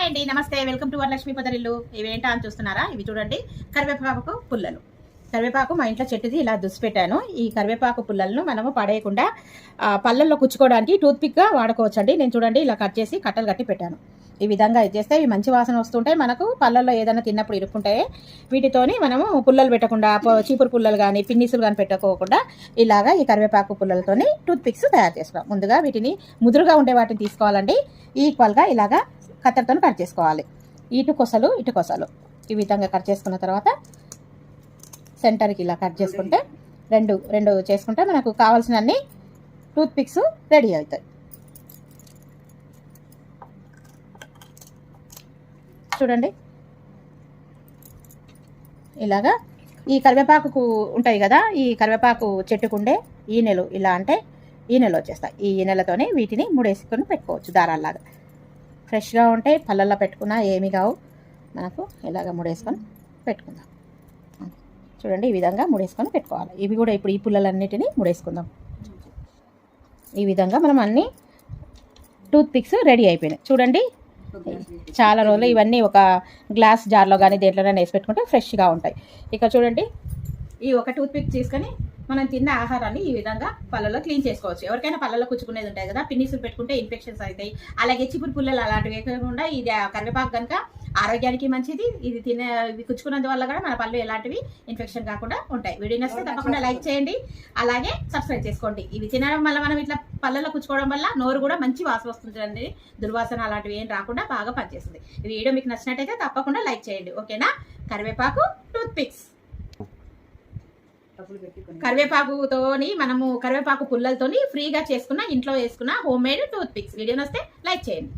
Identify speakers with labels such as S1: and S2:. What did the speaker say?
S1: Hi అండి, నమస్తే. Welcome to Varalakshmi Podarillu. ఇవేంటా అని చూస్తున్నారా? ఇవి చూడండి, కరివేపాకు పుల్లలు. కరివేపాకు మా ఇంట్లో చెట్టుది ఇలా దుసిపెట్టాను. ఈ కరివేపాకు పుల్లలను మనము పడేయకుండా పళ్ళల్లో కుచ్చుకోవడానికి టూత్ పిక్గా వాడుకోవచ్చు అండి. నేను చూడండి ఇలా కట్ చేసి కట్టలు కట్టి పెట్టాను. ఈ విధంగా చేస్తే ఇవి మంచి వాసన వస్తుంటాయి. మనకు పళ్ళల్లో ఏదైనా తిన్నప్పుడు ఇరుక్కుంటాయి. వీటితోని మనము పుల్లలు పెట్టకుండా, చీపురు పుల్లలు కానీ పిన్నిసులు కానీ పెట్టుకోకుండా ఇలాగా ఈ కరివేపాకు పుల్లలతోని టూత్ పిక్స్ తయారు చేసుకోవాలి. ముందుగా వీటిని ముదురుగా ఉండే వాటిని తీసుకోవాలండి. ఈక్వల్గా ఇలాగా కత్తెరతో కట్ చేసుకోవాలి. ఇటు కొసలు ఈ విధంగా కట్ చేసుకున్న తర్వాత సెంటర్కి ఇలా కట్ చేసుకుంటే రెండు చేసుకుంటే మనకు కావాల్సిన అన్ని టూత్ పిక్స్ రెడీ అవుతాయి. చూడండి ఇలాగా ఈ కరివేపాకు ఉంటాయి కదా, ఈ కరివేపాకు చెట్టుకుండే ఈనెలు ఇలా అంటే ఈనెలు వచ్చేస్తాయి. ఈ ఈనెలతోనే వీటిని ముడేసుకొని పెట్టుకోవచ్చు దారాల్లాగా. ఫ్రెష్గా ఉంటాయి, పళ్ళల్లో పెట్టుకున్నా ఏమి కావు. మనకు ఇలాగ ముడేసుకొని పెట్టుకుందాం. చూడండి ఈ విధంగా ముడేసుకొని పెట్టుకోవాలి. ఇవి కూడా ఇప్పుడు ఈ పుల్లలన్నిటినీ ముడేసుకుందాం. ఈ విధంగా మనం అన్ని టూత్ పిక్స్ రెడీ అయిపోయినాయి. చూడండి చాలా రోజులు ఇవన్నీ ఒక గ్లాస్ జార్లో కానీ దేంట్లోనే వేసి పెట్టుకుంటే ఫ్రెష్గా ఉంటాయి. ఇక చూడండి ఈ ఒక టూత్ పిక్ తీసుకొని మనం తిన్న ఆహారాన్ని ఈ విధంగా పళ్ళలో క్లీన్ చేసుకోవచ్చు. ఎవరికైనా పళ్ళలో కుచ్చుకునేది ఉంటాయి కదా, పిన్నిసులు పెట్టుకుంటే ఇన్ఫెక్షన్స్ అవుతాయి. అలాగే చిపురు పుల్లలు అలాంటివి కాకుండా ఇది కరివేపాకు కనుక ఆరోగ్యానికి మంచిది. ఇది కుచ్చుకున్నందు వల్ల కూడా మన పళ్ళు ఎలాంటివి ఇన్ఫెక్షన్ కాకుండా ఉంటాయి. వీడియో నచ్చితే తప్పకుండా లైక్ చేయండి, అలాగే సబ్స్క్రైబ్ చేసుకోండి. ఇవి తినడం వల్ల మనం ఇట్లా పళ్ళలో కుచ్చుకోవడం వల్ల నోరు కూడా మంచి వాసన వస్తుందండి. దుర్వాసన అలాంటివి ఏం రాకుండా బాగా పనిచేస్తుంది. ఈ వీడియో మీకు నచ్చినట్టయితే తప్పకుండా లైక్ చేయండి. ఓకేనా? కరివేపాకు టూత్ పిక్స్. కరివేపాకుతోని మనము కరివేపాకు పుల్లలతోని ఫ్రీగా చేసుకున్న ఇంట్లో వేసుకున్న home made tooth pics. Video నచ్చితే లైక్ చేయండి.